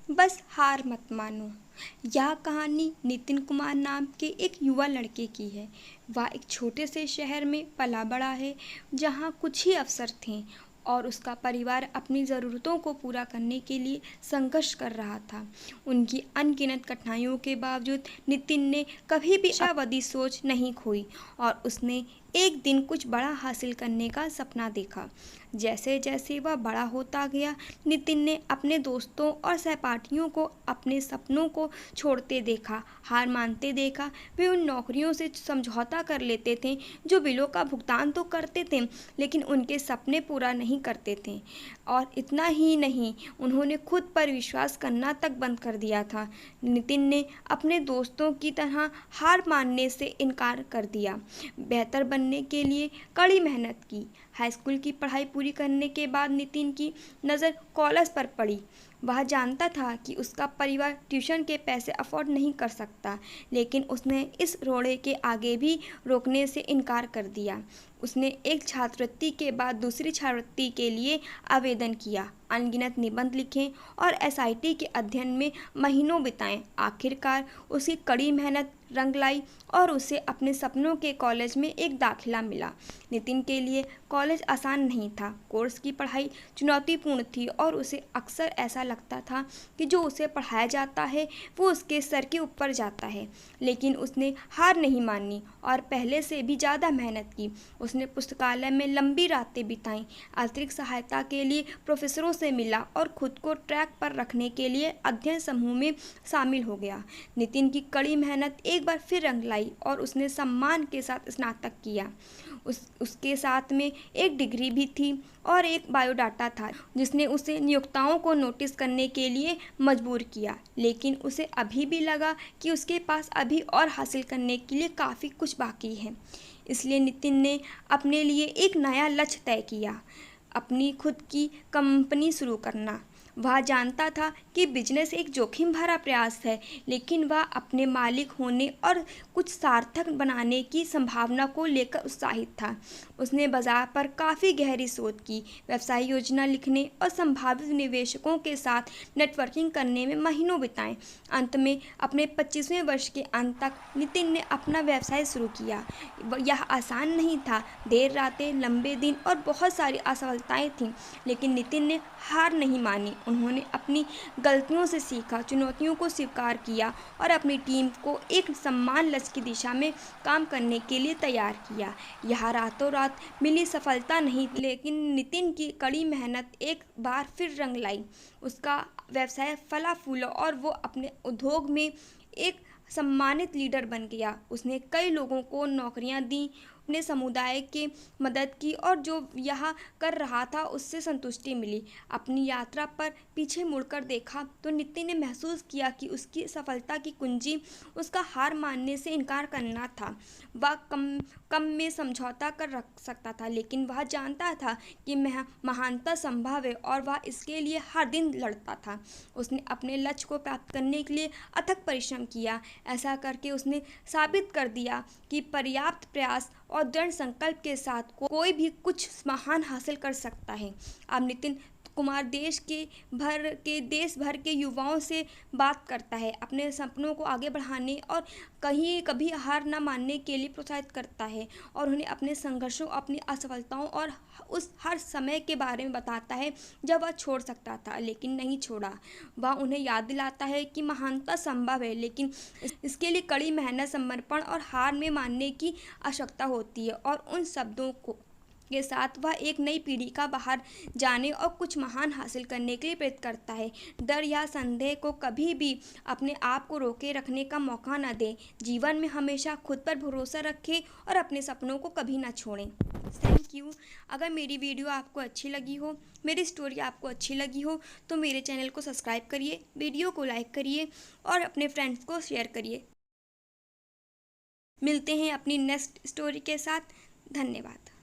बस हार मत मानो। यह कहानी नितिन कुमार नाम के एक युवा लड़के की है। वह एक छोटे से शहर में पला बड़ा है, जहाँ कुछ ही अवसर थे और उसका परिवार अपनी ज़रूरतों को पूरा करने के लिए संघर्ष कर रहा था। उनकी अनगिनत कठिनाइयों के बावजूद नितिन ने कभी भी आशावादी सोच नहीं खोई और उसने एक दिन कुछ बड़ा हासिल करने का सपना देखा। जैसे जैसे वह बड़ा होता गया, नितिन ने अपने दोस्तों और सहपाठियों को अपने सपनों को छोड़ते देखा, हार मानते देखा। वे उन नौकरियों से समझौता कर लेते थे जो बिलों का भुगतान तो करते थे, लेकिन उनके सपने पूरा नहीं करते थे। और इतना ही नहीं, उन्होंने खुद पर विश्वास करना तक बंद कर दिया था। नितिन ने अपने दोस्तों की तरह हार मानने से इनकार कर दिया। बेहतर बनने के लिए कड़ी मेहनत की। हाई स्कूल की पढ़ाई पूरी करने के बाद नितिन की नज़र कॉलेज पर पड़ी। वह जानता था कि उसका परिवार ट्यूशन के पैसे अफोर्ड नहीं कर सकता, लेकिन उसने इस रोड़े के आगे भी रोकने से इनकार कर दिया। उसने एक छात्रवृत्ति के बाद दूसरी छात्रवृत्ति के लिए आवेदन किया, अनगिनत निबंध लिखे और एसआईटी के अध्ययन में महीनों बिताए। आखिरकार उसकी कड़ी मेहनत रंग लाई और उसे अपने सपनों के कॉलेज में एक दाखिला मिला। नितिन के लिए कॉलेज आसान नहीं था। कोर्स की पढ़ाई चुनौतीपूर्ण थी और उसे अक्सर ऐसा लगता था कि जो उसे पढ़ाया जाता है वो उसके सर के ऊपर जाता है। लेकिन उसने हार नहीं मानी और पहले से भी ज़्यादा मेहनत की। उसने पुस्तकालय में लंबी रातें बिताईं, अतिरिक्त सहायता के लिए प्रोफेसरों से मिला और खुद को ट्रैक पर रखने के लिए अध्ययन समूह में शामिल हो गया। नितिन की कड़ी मेहनत एक बार फिर रंग लाई और उसने सम्मान के साथ स्नातक किया। उसके साथ में एक डिग्री भी थी और एक बायोडाटा था, जिसने उसे नियोक्ताओं को नोटिस करने के लिए मजबूर किया। लेकिन उसे अभी भी लगा कि उसके पास अभी और हासिल करने के लिए काफ़ी कुछ बाकी है। इसलिए नितिन ने अपने लिए एक नया लक्ष्य तय किया, अपनी खुद की कंपनी शुरू करना। वह जानता था कि बिजनेस एक जोखिम भरा प्रयास है, लेकिन वह अपने मालिक होने और कुछ सार्थक बनाने की संभावना को लेकर उत्साहित था। उसने बाजार पर काफ़ी गहरी सोच की, व्यवसाय योजना लिखने और संभावित निवेशकों के साथ नेटवर्किंग करने में महीनों बिताए। अंत में अपने 25वें वर्ष के अंत तक नितिन ने अपना व्यवसाय शुरू किया। यह आसान नहीं था, देर रातें, लंबे दिन और बहुत सारी असफलताएं थीं, लेकिन नितिन ने हार नहीं मानी। उन्होंने अपनी गलतियों से सीखा, चुनौतियों को स्वीकार किया और अपनी टीम को एक समान लक्ष्य की दिशा में काम करने के लिए तैयार किया। यह रातों रात मिली सफलता नहीं, लेकिन नितिन की कड़ी मेहनत एक बार फिर रंग लाई। उसका व्यवसाय फला फूला और वो अपने उद्योग में एक सम्मानित लीडर बन गया। उसने कई लोगों को नौकरियां दी, अपने समुदाय की मदद की और जो यह कर रहा था उससे संतुष्टि मिली। अपनी यात्रा पर पीछे मुड़कर देखा तो नितिन ने महसूस किया कि उसकी सफलता की कुंजी उसका हार मानने से इनकार करना था। वह कम में समझौता कर रख सकता था, लेकिन वह जानता था कि महानता संभव है और वह इसके लिए हर दिन लड़ता था। उसने अपने लक्ष्य को प्राप्त करने के लिए अथक परिश्रम किया। ऐसा करके उसने साबित कर दिया कि पर्याप्त प्रयास और दृढ़ संकल्प के साथ कोई भी कुछ महान हासिल कर सकता है। अब नितिन कुमार देश भर के युवाओं से बात करता है, अपने सपनों को आगे बढ़ाने और कभी हार न मानने के लिए प्रोत्साहित करता है और उन्हें अपने संघर्षों, अपनी असफलताओं और उस हर समय के बारे में बताता है जब वह छोड़ सकता था लेकिन नहीं छोड़ा। वह उन्हें याद दिलाता है कि महानता संभव है, लेकिन इसके लिए कड़ी मेहनत, समर्पण और हार में मानने की आवश्यकता होती है। और उन शब्दों के साथ वह एक नई पीढ़ी का बाहर जाने और कुछ महान हासिल करने के लिए प्रेरित करता है। डर या संदेह को कभी भी अपने आप को रोके रखने का मौका न दें। जीवन में हमेशा खुद पर भरोसा रखें और अपने सपनों को कभी ना छोड़ें। Thank you. अगर मेरी वीडियो आपको अच्छी लगी हो, मेरी स्टोरी आपको अच्छी लगी हो तो मेरे चैनल को सब्सक्राइब करिए, वीडियो को लाइक करिए और अपने फ्रेंड्स को शेयर करिए। मिलते हैं अपनी नेक्स्ट स्टोरी के साथ। धन्यवाद।